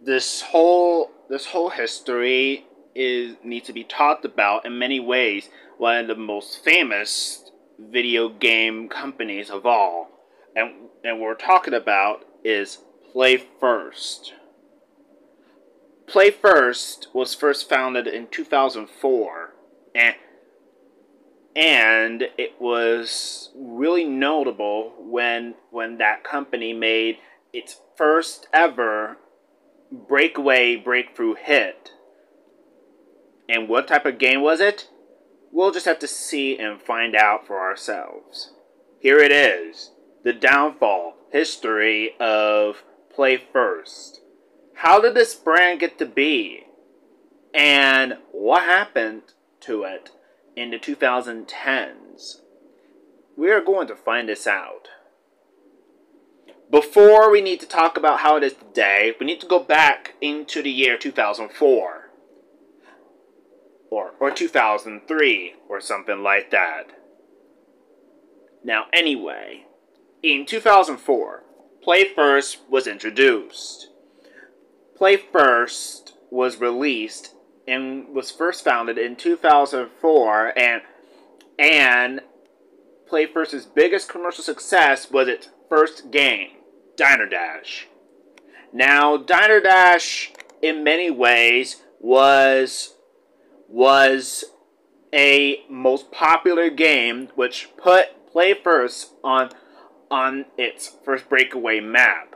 this whole history needs to be talked about in many ways. One of the most famous video game companies of all, and what we're talking about is PlayFirst. PlayFirst was first founded in 2004, and it was really notable when that company made its first ever breakthrough hit. And what type of game was it? We'll just have to see and find out for ourselves. Here it is, the downfall history of PlayFirst. How did this brand get to be? And what happened to it in the 2010s? We are going to find this out. Before we need to talk about how it is today, we need to go back into the year 2004. Or 2003, or something like that. Now, anyway, in 2004, PlayFirst was introduced. PlayFirst was released and was first founded in 2004, and PlayFirst's biggest commercial success was its first game, Diner Dash. Now, Diner Dash, in many ways, was a most popular game which put PlayFirst on its first breakaway map,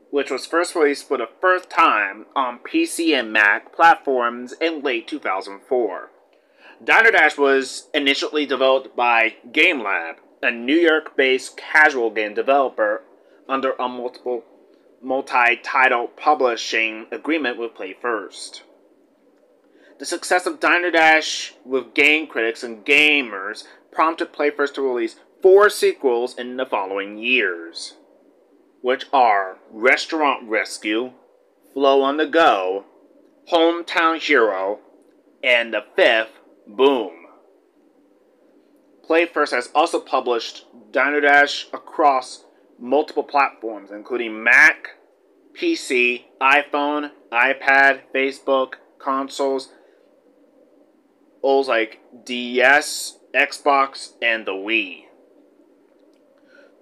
which was first released for the first time on PC and Mac platforms in late 2004. Diner Dash was initially developed by GameLab, a New York-based casual game developer under a multi-title publishing agreement with PlayFirst. The success of Diner Dash with game critics and gamers prompted PlayFirst to release 4 sequels in the following years, which are Restaurant Rescue, Flow on the Go, Hometown Hero, and the 5th, Boom. PlayFirst has also published Diner Dash across multiple platforms, including Mac, PC, iPhone, iPad, Facebook, consoles, like DS, Xbox, and the Wii.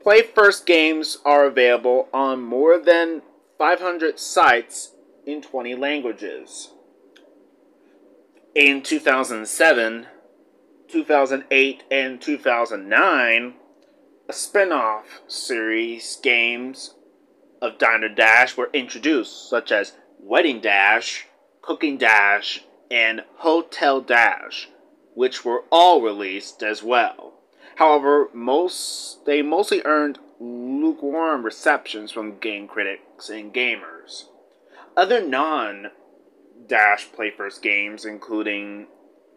PlayFirst games are available on more than 500 sites in 20 languages. In 2007, 2008, and 2009, a spin-off series games of Diner Dash were introduced, such as Wedding Dash, Cooking Dash, and Hotel Dash, which were all released as well. However, they mostly earned lukewarm receptions from game critics and gamers. Other non-Dash PlayFirst games, including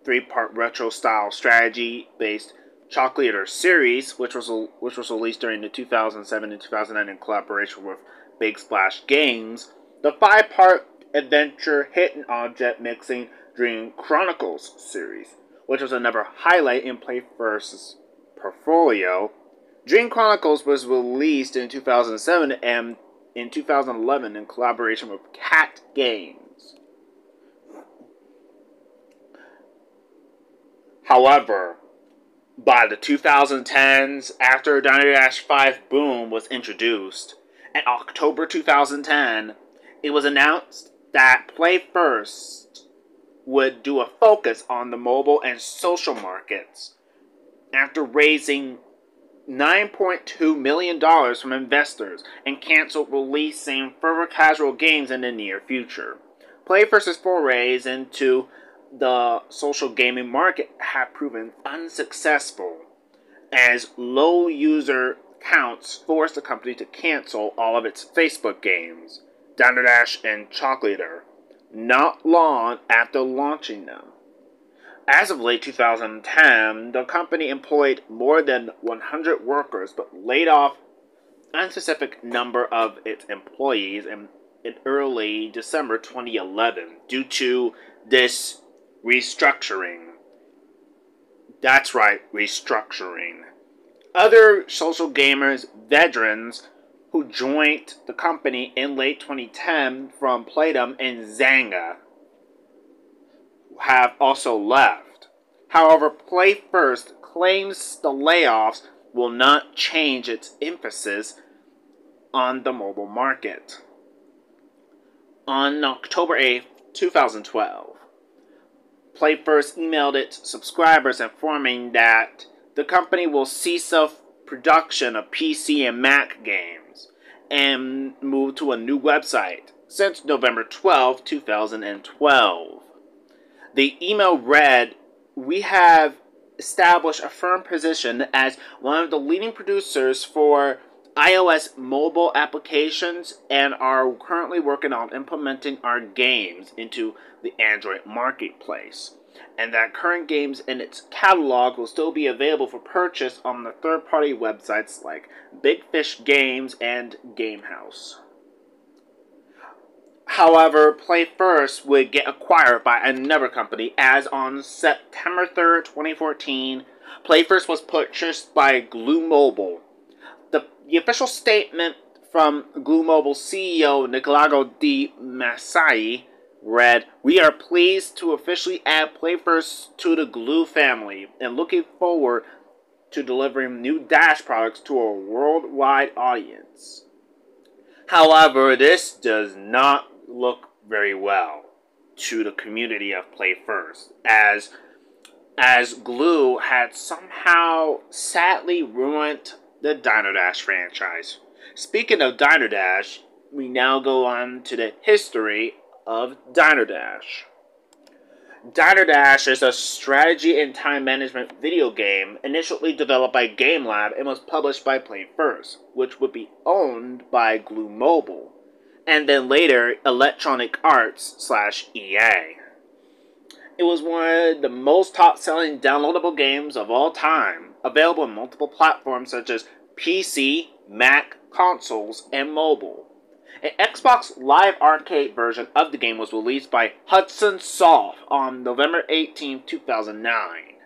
3-part retro-style strategy-based Chocolate series, which was released during the 2007 and 2009 in collaboration with Big Splash Games, the 5-part adventure hidden object mixing Dream Chronicles series, which was another highlight in PlayFirst's portfolio. Dream Chronicles was released in 2007 and in 2011 in collaboration with Cat Games. However, by the 2010s, after Diner Dash 5 Boom was introduced, in October 2010, it was announced that PlayFirst would do a focus on the mobile and social markets after raising $9.2 million from investors and canceled releasing further casual games in the near future. PlayFirst's forays into the social gaming market have proven unsuccessful, as low user counts forced the company to cancel all of its Facebook games, Diner Dash and Chocolater, not long after launching them. As of late 2010, the company employed more than 100 workers but laid off an unspecific number of its employees in early December 2011 due to this restructuring. That's right, restructuring. Other social gamers, veterans, who joined the company in late 2010 from Playdom and Zanga, have also left. However, PlayFirst claims the layoffs will not change its emphasis on the mobile market. On October 8th, 2012, PlayFirst emailed its subscribers informing that the company will cease production of PC and Mac games and move to a new website since November 12, 2012. The email read, "We have established a firm position as one of the leading producers for iOS mobile applications and are currently working on implementing our games into the Android marketplace, and that current games in its catalog will still be available for purchase on the third-party websites like Big Fish Games and Gamehouse." However, PlayFirst would get acquired by another company, as on September 3rd, 2014, PlayFirst was purchased by Glue Mobile. The official statement from Glue Mobile CEO Nicolago Di Masai read, "We are pleased to officially add PlayFirst to the Glue family and looking forward to delivering new Dash products to a worldwide audience." However, this does not look very well to the community of PlayFirst, as Glue had somehow sadly ruined the Dino Dash franchise. Speaking of Dino Dash, we now go on to the history of Dino Dash. Dino Dash is a strategy and time management video game initially developed by GameLab and was published by PlayFirst, which would be owned by Glue Mobile, and then later Electronic Arts/EA. It was one of the most top-selling downloadable games of all time, available on multiple platforms such as PC, Mac, consoles, and mobile. An Xbox Live Arcade version of the game was released by Hudson Soft on November 18, 2009.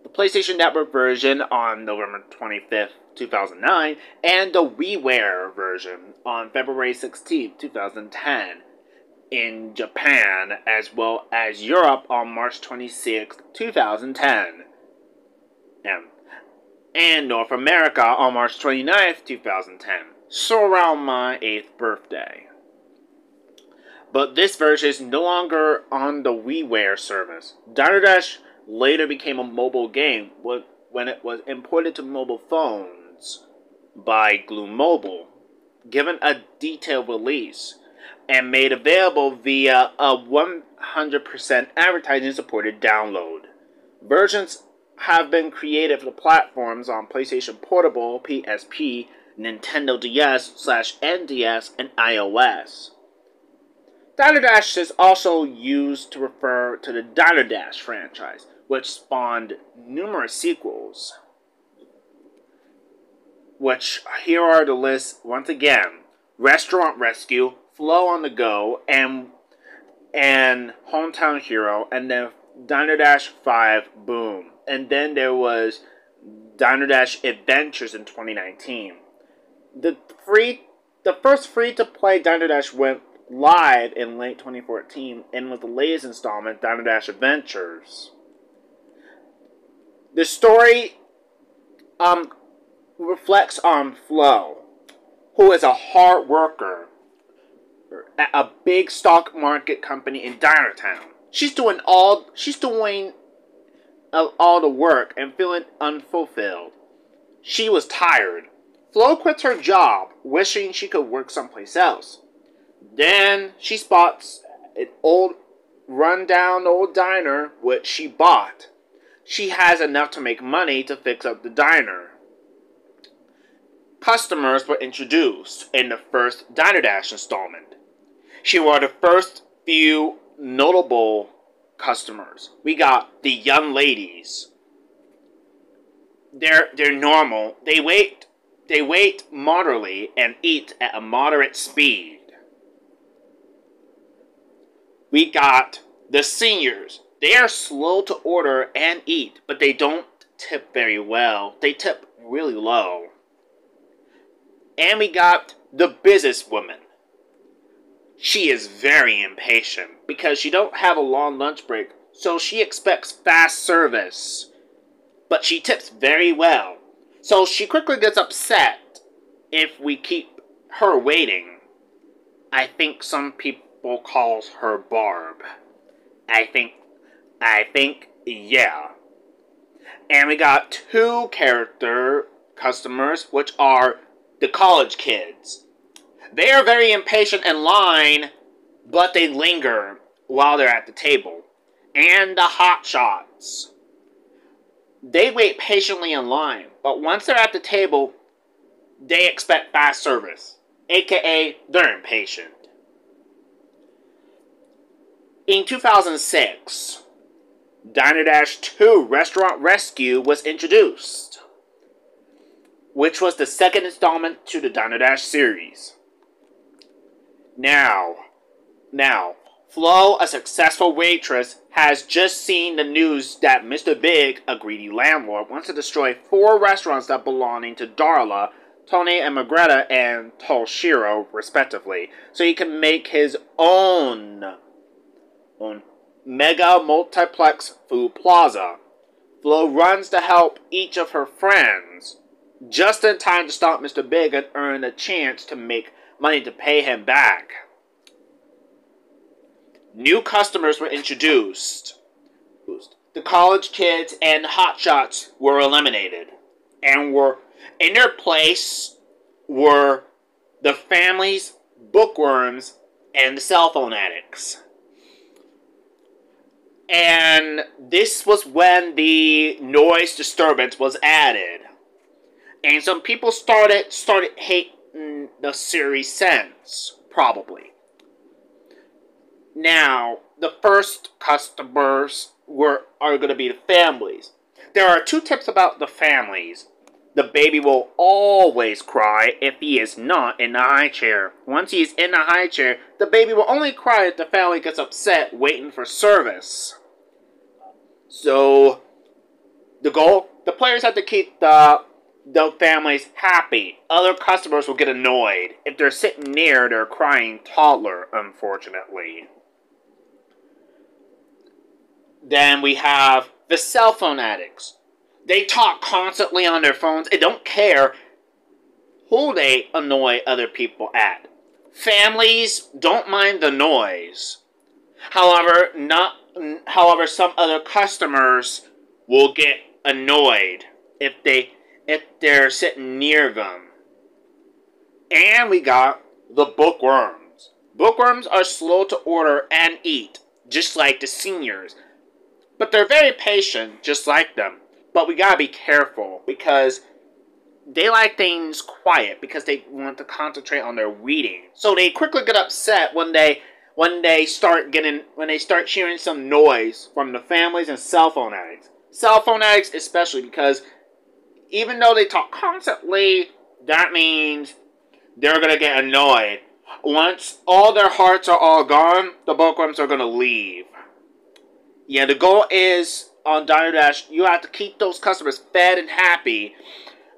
The PlayStation Network version on November 25th, 2009, and the WiiWare version on February 16, 2010 in Japan, as well as Europe on March 26, 2010, and North America on March 29th, 2010, so around my 8th birthday. But this version is no longer on the WiiWare service. Dino Dash later became a mobile game when it was imported to mobile phones by Glue Mobile, given a detailed release, and made available via a 100% advertising-supported download. Versions have been created for the platforms on PlayStation Portable, PSP, Nintendo DS/NDS, and iOS. Dino Dash is also used to refer to the Dino Dash franchise, which spawned numerous sequels. Which, here are the lists once again: Restaurant Rescue, Flow on the Go, and Hometown Hero, and then Dino Dash 5 Boom. And then there was Dino Dash Adventures in 2019. The first free-to-play Dino Dash went live in late 2014, and with the latest installment, Dino Dash Adventures. The story reflects on Flo, who is a hard worker at a big stock market company in Dinotown. She's doing all the work and feeling unfulfilled. She was tired. Flo quits her job, wishing she could work someplace else. Then she spots an rundown old diner which she bought. She has enough to make money to fix up the diner. Customers were introduced in the first Dino Dash installment. She was the first few notable customers. We got the young ladies. They're normal. They wait moderately and eat at a moderate speed. We got the seniors. They are slow to order and eat, but they don't tip very well. They tip really low. And we got the businesswoman. She is very impatient because she don't have a long lunch break, so she expects fast service. But she tips very well, so she quickly gets upset if we keep her waiting. I think some people calls her Barb. I think, yeah. And we got two character customers, which are the college kids. They are very impatient in line, but they linger while they're at the table. And the hotshots. They wait patiently in line, but once they're at the table, they expect fast service. AKA, they're impatient. In 2006, Diner Dash 2 Restaurant Rescue was introduced, which was the second installment to the Diner Dash series. Now, Flo, a successful waitress, has just seen the news that Mr. Big, a greedy landlord, wants to destroy 4 restaurants that belonging to Darla, Tony and Margreta, and Toshiro, respectively, so he can make his own mega multiplex food plaza. Flo runs to help each of her friends, just in time to stop Mr. Big and earn a chance to make money to pay him back. New customers were introduced. The college kids and hotshots were eliminated, and were in their place were the families, bookworms, and the cell phone addicts. And this was when the noise disturbance was added, and some people started hating the series since, probably. Now, the first customers are going to be the families. There are 2 tips about the families. The baby will always cry if he is not in the high chair. Once he is in the high chair, the baby will only cry if the family gets upset waiting for service. So, the goal? The players have to keep the families happy. Other customers will get annoyed if they're sitting near their crying toddler, unfortunately. Then we have the cell phone addicts. They talk constantly on their phones and don't care who they annoy other people at. Families don't mind the noise. However, some other customers will get annoyed if they're sitting near them. And we got the bookworms. Bookworms are slow to order and eat, just like the seniors. But they're very patient, just like them. But we gotta be careful, because they like things quiet, because they want to concentrate on their reading. So they quickly get upset when they start hearing some noise from the families and cell phone addicts. Cell phone addicts especially, because even though they talk constantly, that means they're gonna get annoyed. Once all their hearts are all gone, the bookworms are gonna leave. Yeah, the goal is, on Diner Dash, you have to keep those customers fed and happy.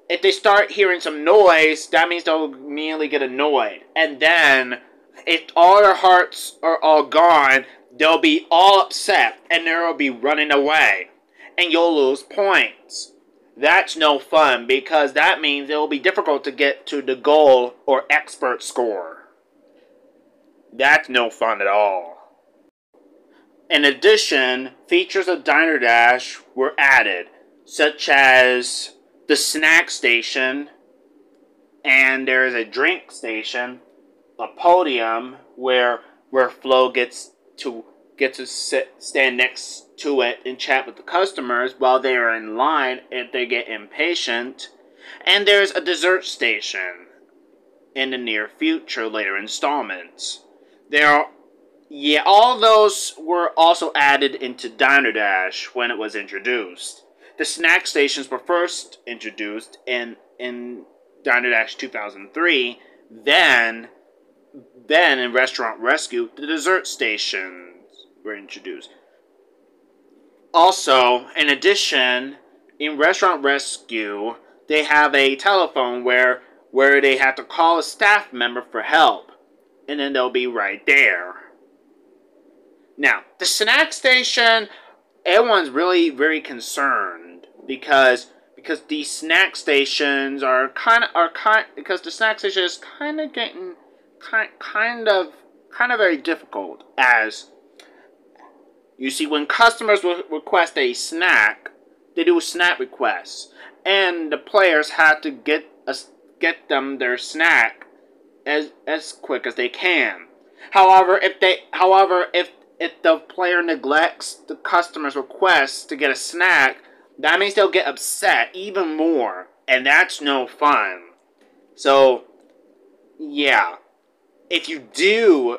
If they start hearing some noise, that means they'll immediately get annoyed. And then, if all their hearts are all gone, they'll be all upset, and they'll be running away. And you'll lose points. That's no fun, because that means it will be difficult to get to the goal or expert score. That's no fun at all. In addition, features of Diner Dash were added, such as the snack station, and there is a drink station, a podium where Flo gets to stand next to it and chat with the customers while they are in line if they get impatient, and there's a dessert station in the near future, later installments. All those were also added into Diner Dash when it was introduced. The snack stations were first introduced in Diner Dash 2003. Then in Restaurant Rescue, the dessert stations were introduced. Also, in addition, in Restaurant Rescue, they have a telephone where where they have to call a staff member for help, and then they'll be right there. Now, the snack station, everyone's really very concerned because these snack stations because the snack station is kind of getting kind of very difficult. As you see, when customers request a snack, they do snack requests, and the players have to get them their snack as quick as they can. However, if the player neglects the customer's request to get a snack, that means they'll get upset even more, and that's no fun. So, yeah, if you do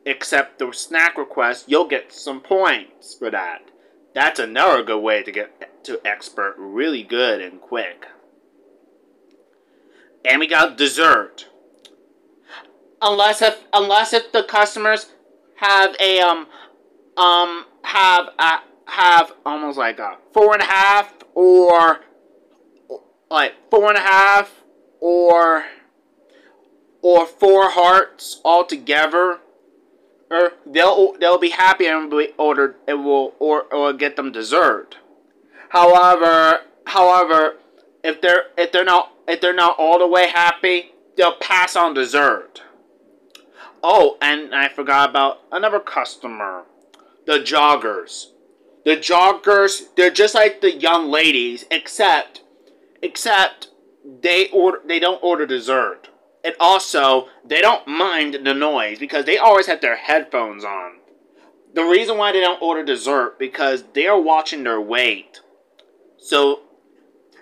accept the snack request, you'll get some points for that. That's another good way to get to expert really good and quick. And we got dessert. Unless if the customers have a have almost like a 4.5 or like 4.5 or 4 hearts altogether, or they'll be happy and be ordered. It will or get them dessert. However, if they're not all the way happy, they'll pass on dessert. Oh, and I forgot about another customer. The joggers. The joggers, they're just like the young ladies, except they don't order dessert. And also, they don't mind the noise because they always have their headphones on. The reason why they don't order dessert because they are watching their weight. So,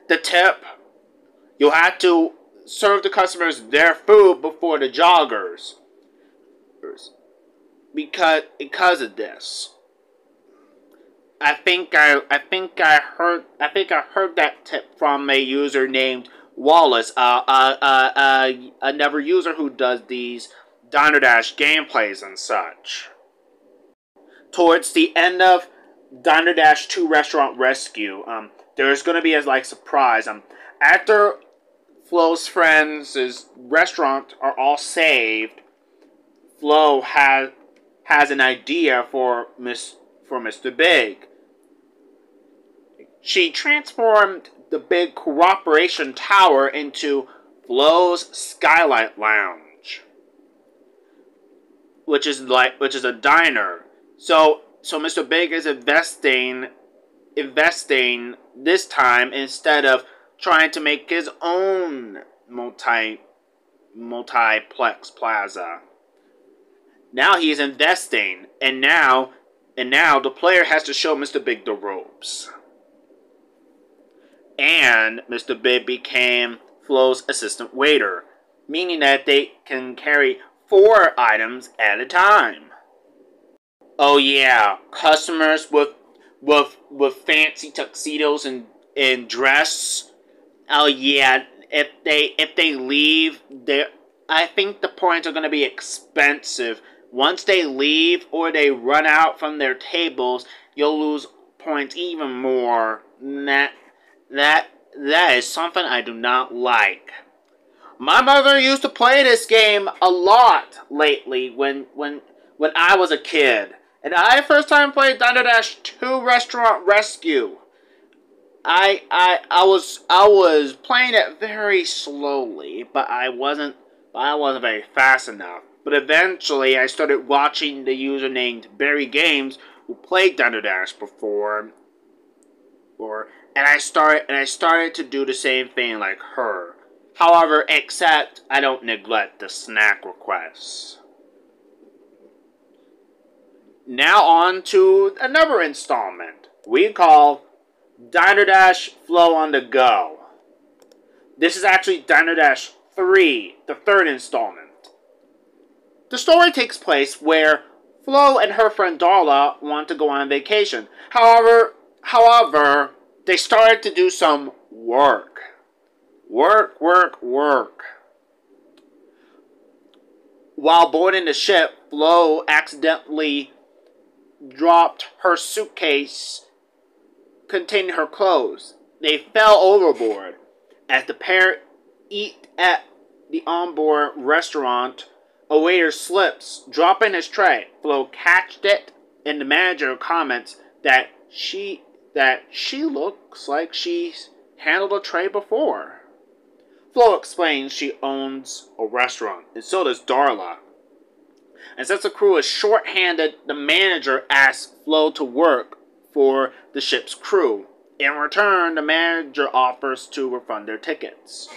the tip, you'll have to serve the customers their food before the joggers. Because of this. I think I heard that tip from a user named Wallace, another user who does these Diner Dash gameplays and such. Towards the end of Diner Dash 2 Restaurant Rescue, there's going to be a surprise. After Flo's friends' restaurant are all saved, Flo has an idea for Mr. Big. She transformed the big cooperation tower into Flo's Skylight Lounge, which is a diner. So Mr. Big is investing this time instead of trying to make his own multiplex plaza. Now he is investing, and now the player has to show Mr. Big the ropes. And Mr. Big became Flo's assistant waiter, meaning that they can carry 4 items at a time. Oh yeah, customers with fancy tuxedos and dress. Oh yeah, if they leave, I think the points are going to be expensive. Once they leave or they run out from their tables, you'll lose points even more. That is something I do not like. My mother used to play this game a lot lately when I was a kid. And I first time played Diner Dash 2 Restaurant Rescue. I was playing it very slowly, but I wasn't very fast enough. But eventually, I started watching the user named Barry Games, who played Diner Dash before, and I started to do the same thing like her. However, except I don't neglect the snack requests. Now on to another installment we call Diner Dash Flow on the Go. This is actually Diner Dash 3, the 3rd installment. The story takes place where Flo and her friend Darla want to go on vacation. However, they started to do some work. Work. While boarding the ship, Flo accidentally dropped her suitcase containing her clothes. They fell overboard. As the pair the onboard restaurant, a waiter slips, dropping his tray. Flo catched it, and the manager comments that she looks like she's handled a tray before. Flo explains she owns a restaurant, and so does Darla. And since the crew is short-handed, the manager asks Flo to work for the ship's crew. In return, the manager offers to refund their tickets.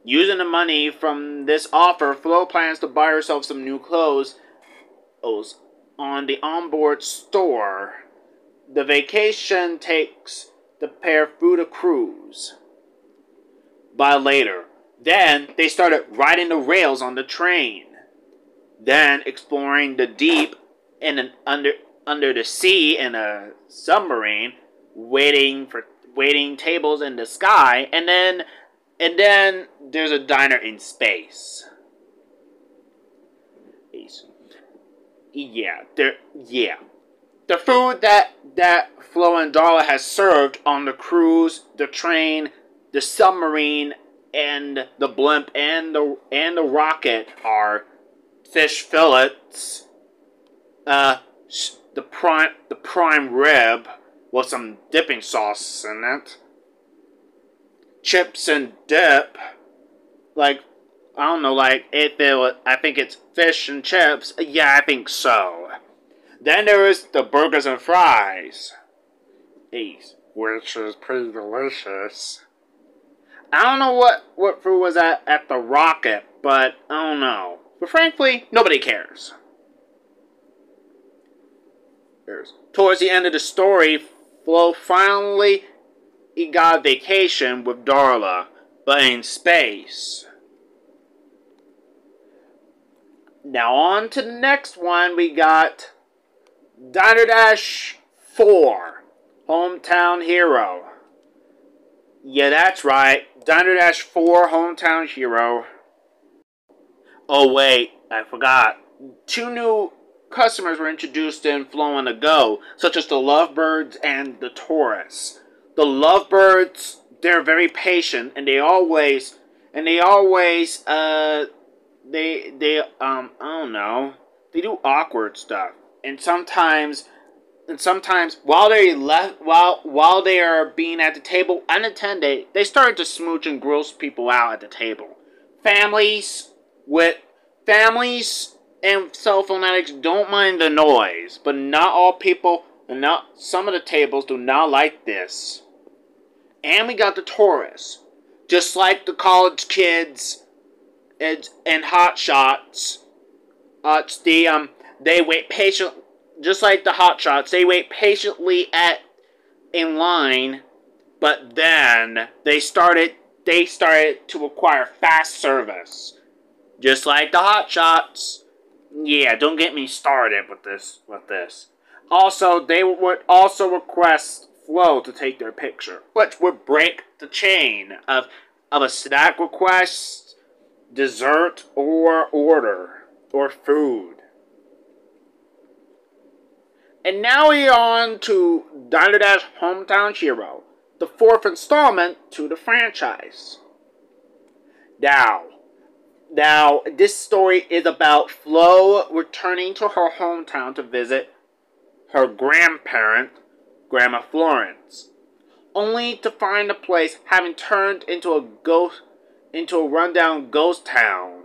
Using the money from this offer, Flo plans to buy herself some new clothes on the onboard store. The vacation takes the pair through the cruise. By later, then they started riding the rails on the train. Then exploring the deep in under the sea in a submarine, waiting tables in the sky, and then there's a diner in space. Yeah. The food that Flo and Darla has served on the cruise, the train, the submarine, and the blimp and the rocket are fish fillets, the prime rib with some dipping sauce in it, chips and dip, I think it's fish and chips. Yeah, I think so. Then there is the burgers and fries, which is pretty delicious. I don't know what food was at the rocket, but I don't know. But frankly, nobody cares. Towards the end of the story, Flo finally got a vacation with Darla, but in space. Now on to the next one, we got Diner Dash 4, Hometown Hero. Yeah, that's right, Diner Dash 4, Hometown Hero. Oh wait, I forgot. 2 new customers were introduced in Flow on the Go, such as the Lovebirds and the Taurus. The Lovebirds, they're very patient, and they always, I don't know, they do awkward stuff, and sometimes while they are being at the table unattended, they start to smooch and gross people out at the table. Families and cell phone addicts don't mind the noise, but not all people, and not some of the tables do not like this. And we got the Taurus, just like the college kids and hot shots. They wait patient, just like the hot shots. They wait patiently in line, but then they started to acquire fast service, just like the hot shots. Yeah, don't get me started with this. Also, they would also request Flo to take their picture, which would break the chain of a snack request, dessert, or order, or food. And now we're on to Diner Dash Hometown Hero, the 4th installment to the franchise. Now, this story is about Flo returning to her hometown to visit her grandparent, Grandma Florence, only to find the place having turned into a rundown ghost town.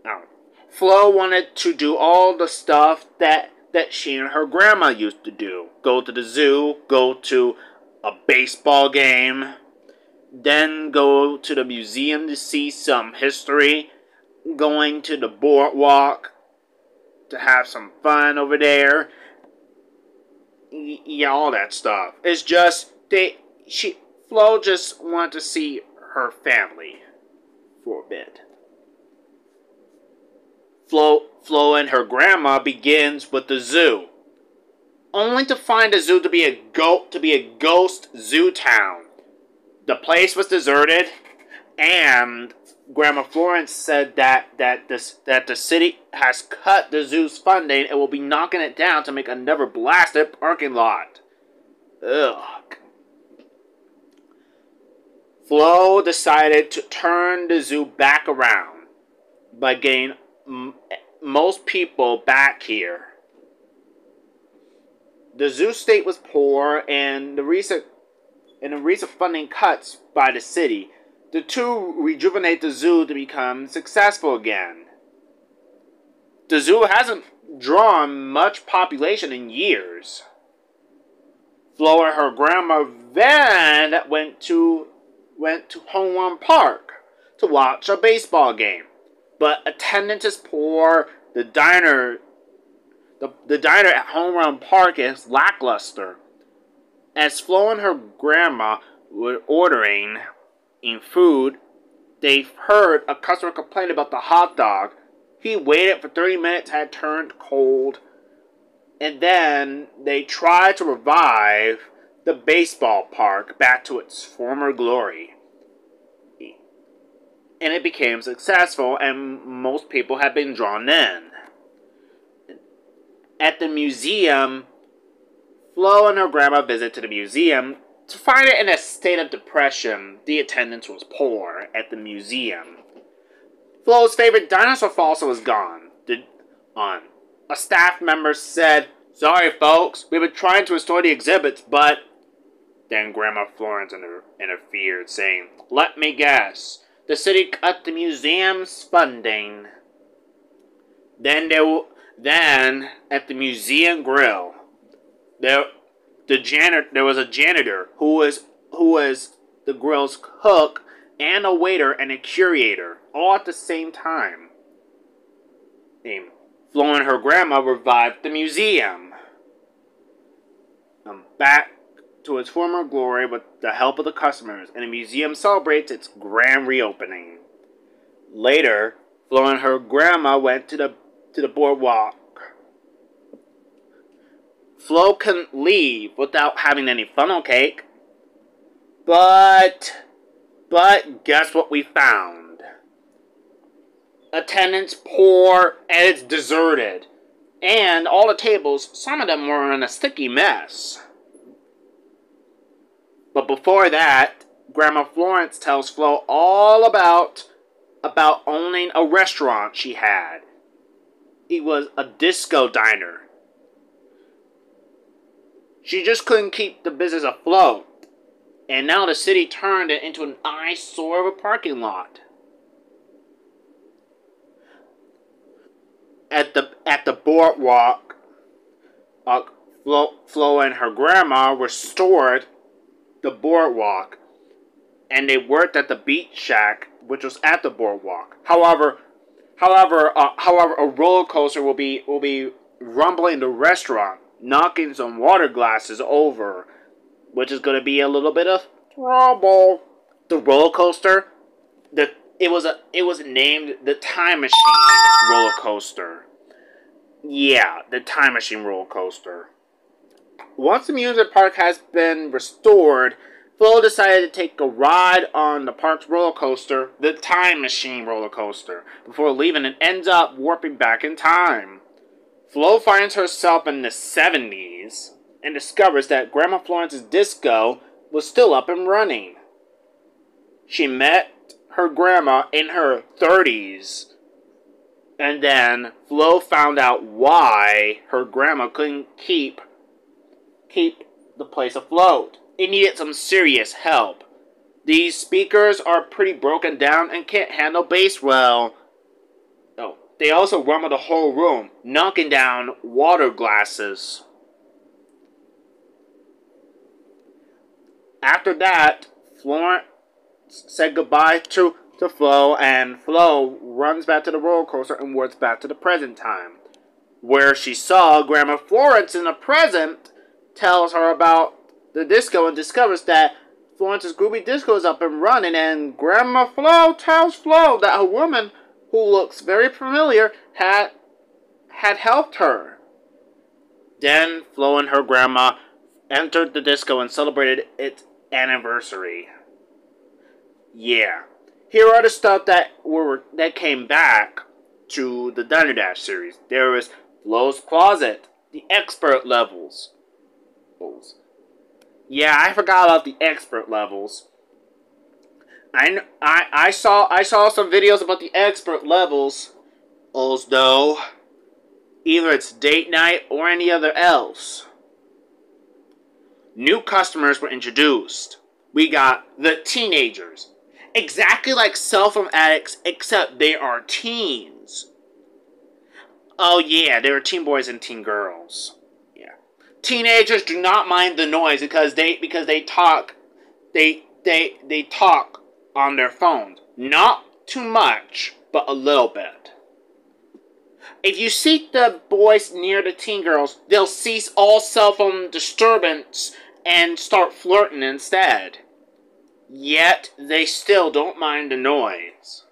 Now, Flo wanted to do all the stuff that she and her grandma used to do. Go to the zoo, go to a baseball game, then go to the museum to see some history, going to the boardwalk to have some fun over there. Yeah, all that stuff. It's just, Flo just wanted to see her family for a bit. Flo and her grandma begins with the zoo, only to find the zoo to be a ghost zoo town. The place was deserted, and Grandma Florence said that the city has cut the zoo's funding and will be knocking it down to make another blasted parking lot. Ugh. Flo decided to turn the zoo back around by getting most people back here. The zoo state was poor, and the recent funding cuts by the city, the two rejuvenate the zoo to become successful again. The zoo hasn't drawn much population in years. Flo and her grandma then went to Home Run Park to watch a baseball game, but attendance is poor. The diner at Home Run Park is lackluster. As Flo and her grandma were ordering food, they heard a customer complain about the hot dog. He waited for 30 minutes, had turned cold, and then they tried to revive the baseball park back to its former glory. And it became successful, and most people have been drawn in. At the museum, Flo and her grandma visit to the museum to find it in a state of depression. The attendance was poor at the museum. Flo's favorite dinosaur fossil was gone. A staff member said, "Sorry, folks, we've been trying to restore the exhibits, but..." Then Grandma Florence interfered, saying, "Let me guess. The city cut the museum's funding." Then at the museum grill, there was a janitor who was the grill's cook and a waiter and a curator, all at the same time. Flo and her grandma revived the museum back to its former glory with the help of the customers, and the museum celebrates its grand reopening. Later, Flo and her grandma went to the boardwalk. Flo couldn't leave without having any funnel cake. But guess what we found? Attendance poor, and it's deserted. And all the tables, some of them were in a sticky mess. But before that, Grandma Florence tells Flo all about owning a restaurant she had. It was a disco diner. She just couldn't keep the business afloat. And now the city turned it into an eyesore of a parking lot. At the boardwalk, Flo and her grandma restored the boardwalk, and they worked at the beach shack, which was at the boardwalk. However, a roller coaster will be rumbling the restaurant, knocking some water glasses over, which is going to be a little bit of trouble. The roller coaster, it was named the Time Machine roller coaster. Yeah, the Time Machine roller coaster. Once the amusement park has been restored, Flo decided to take a ride on the park's roller coaster, the Time Machine roller coaster, before leaving and ends up warping back in time. Flo finds herself in the 70s and discovers that Grandma Florence's disco was still up and running. She met her grandma in her 30s, and then Flo found out why her grandma couldn't keep the place afloat. It needed some serious help. These speakers are pretty broken down and can't handle bass well. Oh, they also rumble the whole room, knocking down water glasses. After that, Florence said goodbye to Flo, and Flo runs back to the roller coaster and works back to the present time, where she saw Grandma Florence in the present, tells her about the disco and discovers that Florence's groovy disco is up and running, and Grandma Flo tells Flo that a woman who looks very familiar had helped her. Then Flo and her grandma entered the disco and celebrated its anniversary. Yeah. Here are the stuff that came back to the Diner Dash series. There was Flo's Closet, the expert levels. Yeah, I forgot about the expert levels. I saw some videos about the expert levels, although either it's date night or any other else. New customers were introduced. We got the teenagers. Exactly like cell phone addicts, except they are teens. Oh yeah, they are teen boys and teen girls. Yeah. Teenagers do not mind the noise because they talk they talk on their phones. Not too much, but a little bit. If you seat the boys near the teen girls, they'll cease all cell phone disturbance and start flirting instead. Yet, they still don't mind the noise.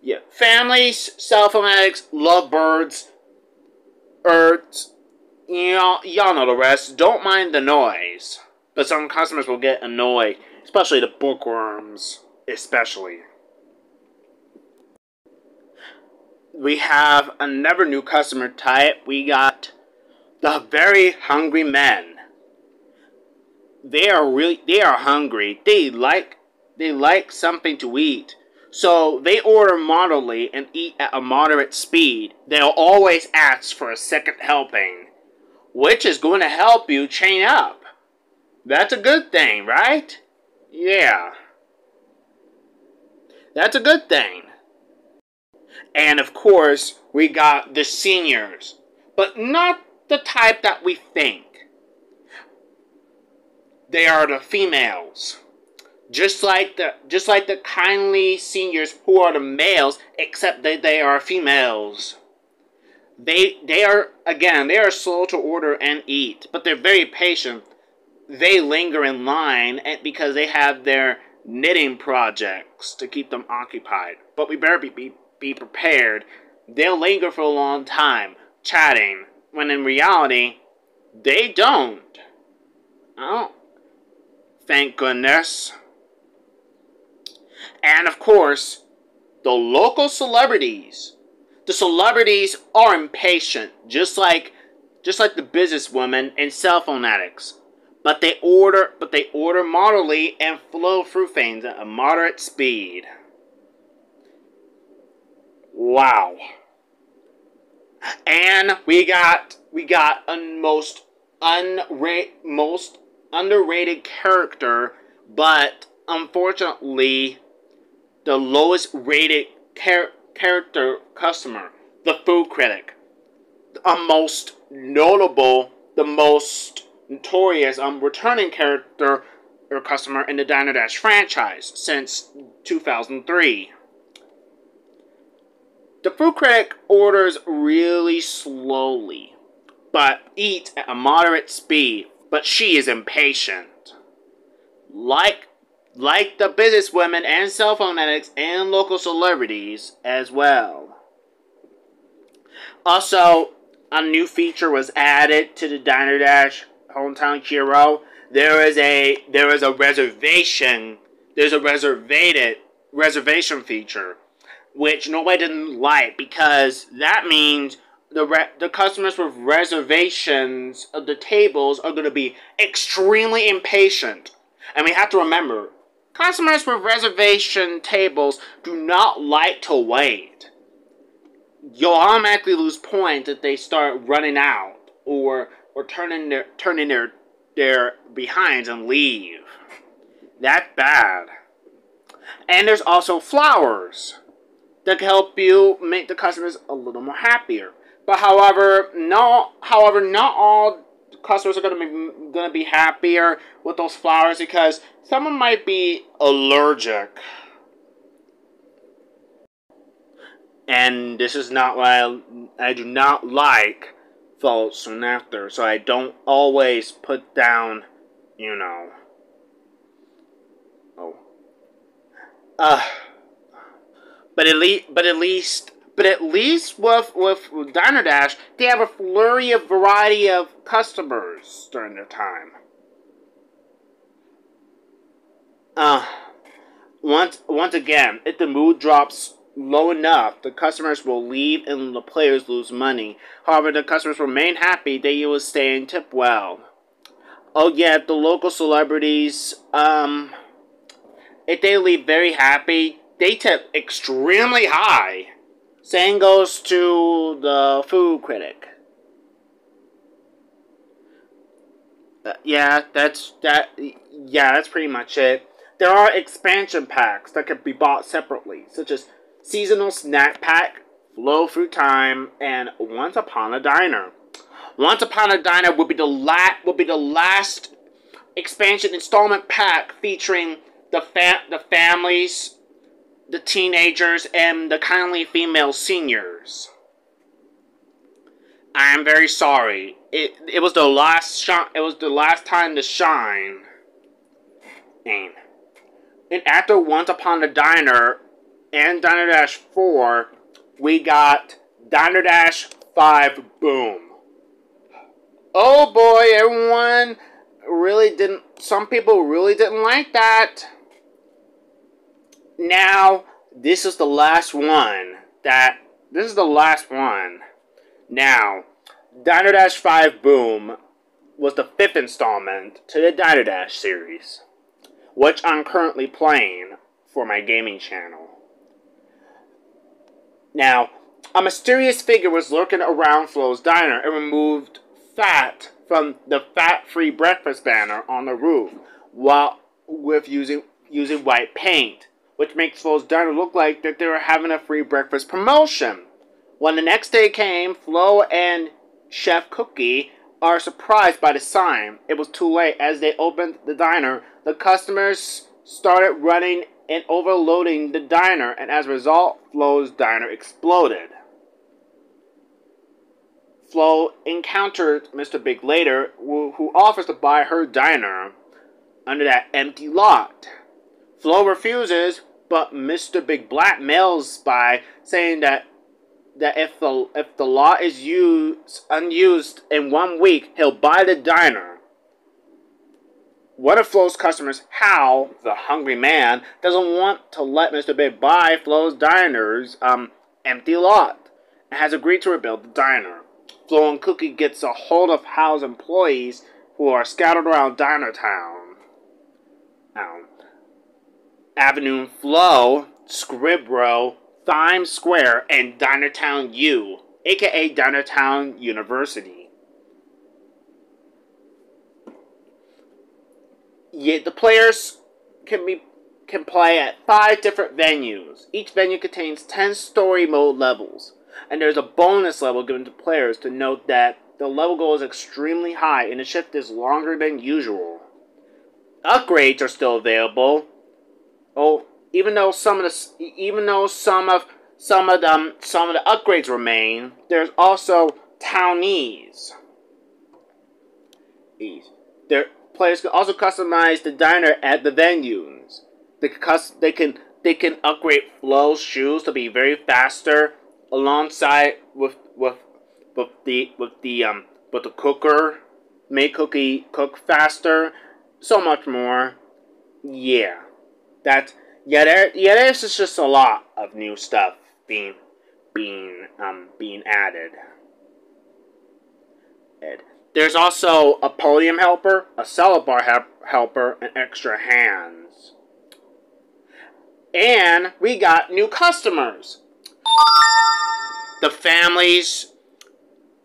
Yeah. Families, cell phone addicts, lovebirds, y'all know the rest, don't mind the noise. But some customers will get annoyed, especially the bookworms, especially. We have another new customer type. We got the very hungry men. They are hungry. They like something to eat. So they order moderately and eat at a moderate speed. They'll always ask for a second helping, which is going to help you chain up. That's a good thing, right? Yeah. That's a good thing. And of course, we got the seniors. But not the type that we think. They are the females. Just like the kindly seniors who are the males, except that they are females. They are slow to order and eat, but they're very patient. They linger in line because they have their knitting projects to keep them occupied. But we better be prepared. They'll linger for a long time, chatting, when in reality, they don't. Oh, thank goodness. And of course, the local celebrities. The celebrities are impatient, just like the businesswomen and cell phone addicts. But they order moderately and flow through things at a moderate speed. Wow. And we got a most underrated character, but unfortunately the lowest rated character customer, the food critic. The most notorious returning character or customer in the Diner Dash franchise since 2003. The food critic orders really slowly, but eats at a moderate speed, but she is impatient. Like the businesswomen and cell phone addicts and local celebrities as well. Also, a new feature was added to the Diner Dash Hometown Hero. There is a reservation. There's a reservation feature, which nobody didn't like because that means the customers with reservations of the tables are going to be extremely impatient. And we have to remember, customers with reservation tables do not like to wait. You'll automatically lose points if they start running out or turning their behinds and leave. That's bad. And there's also flowers that can help you make the customers a little more happier. But however, not all customers are going to be happier with those flowers because someone might be allergic. And this is not why I do not like fallout soon after, so I don't always put down, But at least with Diner Dash, they have a flurry of variety of customers during their time. Once again, if the mood drops low enough, the customers will leave and the players lose money. However, the customers remain happy, they will stay and tip well. Oh yeah, the local celebrities, if they leave very happy, they tip extremely high. Same goes to the food critic. Yeah, that's pretty much it. There are expansion packs that can be bought separately, such as Seasonal Snack Pack, Flow Through Time, and Once Upon a Diner. Once Upon a Diner would be the last expansion installment pack featuring the families, the teenagers, and the kindly female seniors. I am very sorry. It was the last time to shine. And after Once Upon a Diner and Diner Dash 4, we got Diner Dash 5 Boom. Oh boy, some people really didn't like that. Now, this is the last one. Now, Diner Dash 5 Boom was the 5th installment to the Diner Dash series, which I'm currently playing for my gaming channel. Now, a mysterious figure was lurking around Flo's diner and removed fat from the fat-free breakfast banner on the roof, while using white paint, which makes Flo's diner look like that they were having a free breakfast promotion. When the next day came, Flo and Chef Cookie are surprised by the sign. It was too late. As they opened the diner, the customers started running and overloading the diner, and as a result, Flo's diner exploded. Flo encountered Mr. Big later, who offers to buy her diner under that empty lot. Flo refuses, but Mr. Big blackmails by saying that if the lot is unused in 1 week, he'll buy the diner. One of Flo's customers, Hal, the hungry man, doesn't want to let Mr. Big buy Flo's diner's empty lot, and has agreed to rebuild the diner. Flo and Cookie gets a hold of Hal's employees, who are scattered around Diner Town. Avenue Flo, Scribrow, Times Square, and Dinertown U, aka Dinertown University. Yet the players can play at 5 different venues. Each venue contains 10 story mode levels, and there's a bonus level given to players to note that the level goal is extremely high and the shift is longer than usual. Upgrades are still available. Even though some of the upgrades remain, there's also townies. Players can also customize the diner at the venues. They can upgrade Flo's shoes to be very faster, alongside with the cooker, make Cookie cook faster, so much more. There's just a lot of new stuff being added. There's also a podium helper, a salad bar helper, and extra hands. And we got new customers. The families,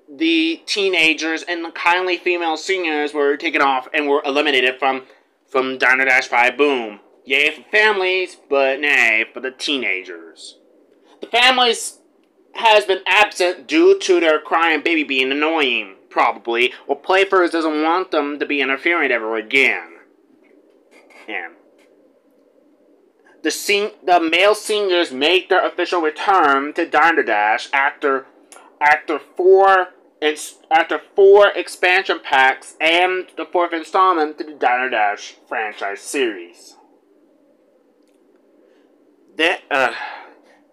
the teenagers, and the kindly female seniors were taken off and were eliminated from Diner Dash 5 Boom. Yay for families, but nay for the teenagers. The families has been absent due to their crying baby being annoying, probably, or PlayFirst doesn't want them to be interfering ever again. And the male seniors make their official return to Diner Dash after 4 expansion packs and the 4th installment to the Diner Dash franchise series.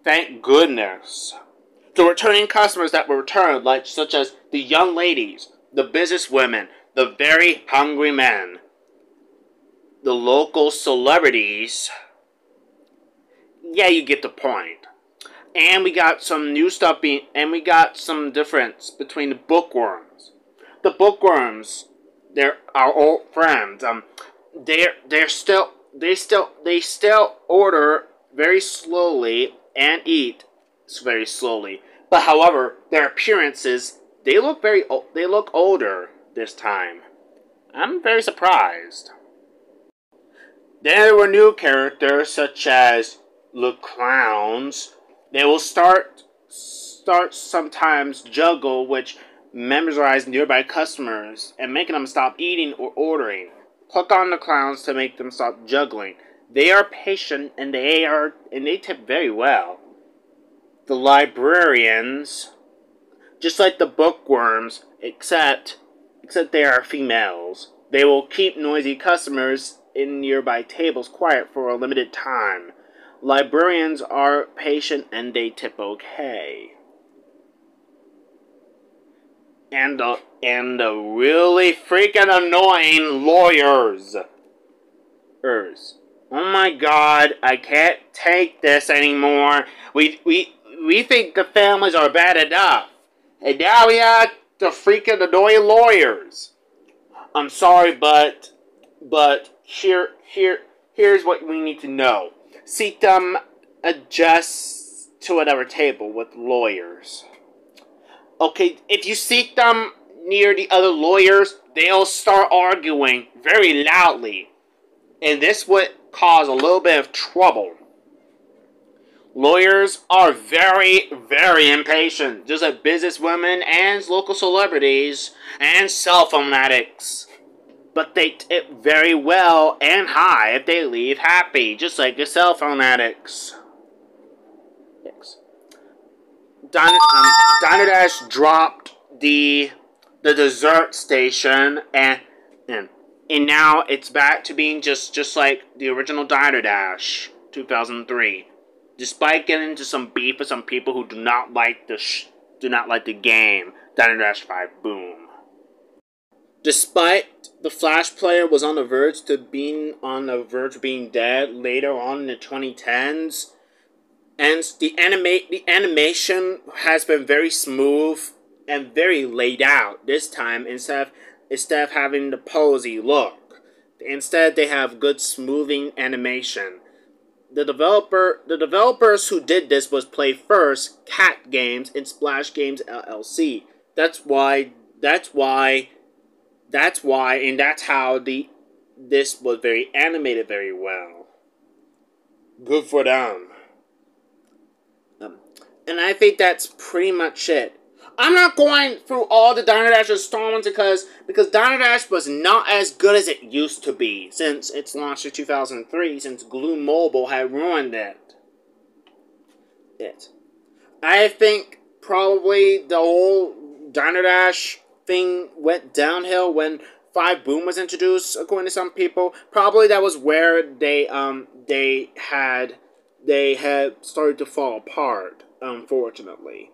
Thank goodness. The returning customers that were returned, such as the young ladies, the businesswomen, the very hungry men, the local celebrities. Yeah, you get the point. And we got some new stuff and we got some difference between the bookworms. The bookworms, they're our old friends. They're still still order very slowly and eat very slowly. But however, their appearances, they look older this time. I'm very surprised. Then there were new characters such as the clowns. They will start sometimes juggle, which memorize nearby customers and making them stop eating or ordering. Click on the clowns to make them stop juggling. They are patient and they tip very well. The librarians, just like the bookworms, except they are females. They will keep noisy customers in nearby tables quiet for a limited time. Librarians are patient and they tip okay. And the really freaking annoying lawyers. Oh my god, I can't take this anymore. We think the families are bad enough. And now we have the freaking annoying lawyers. I'm sorry, but here's what we need to know. Seek them adjust to another table with lawyers. Okay, if you seek them near the other lawyers, they'll start arguing very loudly. And this would cause a little bit of trouble. Lawyers are very, very impatient, just like businesswomen and local celebrities and cell phone addicts. But they tip very well and high if they leave happy, just like the cell phone addicts. Diner Dash dropped the dessert station and now it's back to being just like the original Diner Dash 2003. Despite getting into some beef with some people who do not like the game, Diner Dash 5 Boom. Despite the Flash player was on the verge of being dead later on in the 2010s, and the animation has been very smooth and very laid out this time instead of having the posy look. Instead, they have good smoothing animation. The developers who did this was PlayFirst, Cat Games, and Splash Games LLC. That's why, and that's how this was very animated very well. Good for them. And I think that's pretty much it. I'm not going through all the Diner Dash installments because Diner Dash was not as good as it used to be since its launch in 2003, since Glue Mobile had ruined it. I think probably the whole Diner Dash thing went downhill when 5 Boom was introduced, according to some people. Probably that was where they had started to fall apart, unfortunately.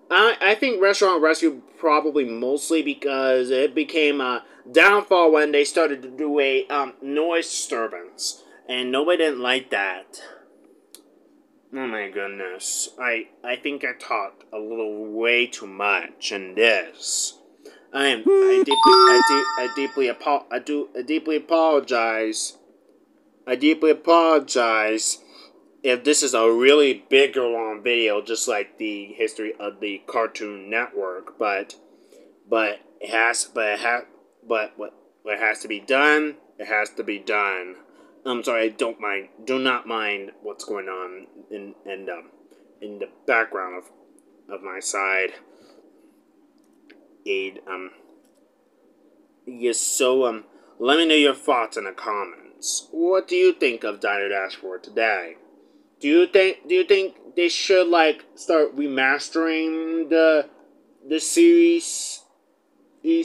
I think Restaurant Rescue probably mostly because it became a downfall when they started to do a noise disturbance, and nobody didn't like that. Oh my goodness, I think I talked a little way too much in this. I deeply apologize. I deeply apologize if this is a really big or long video, just like the history of the Cartoon Network, but what has to be done, it has to be done. I'm sorry, do not mind what's going on in the background of my side. Yes, so let me know your thoughts in the comments. What do you think of Diner Dash for today? Do you think they should start remastering the series? Do you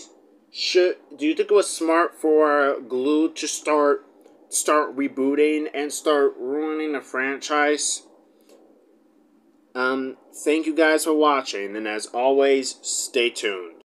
think it was smart for Glue to start rebooting and start ruining the franchise? Thank you guys for watching, and as always, stay tuned.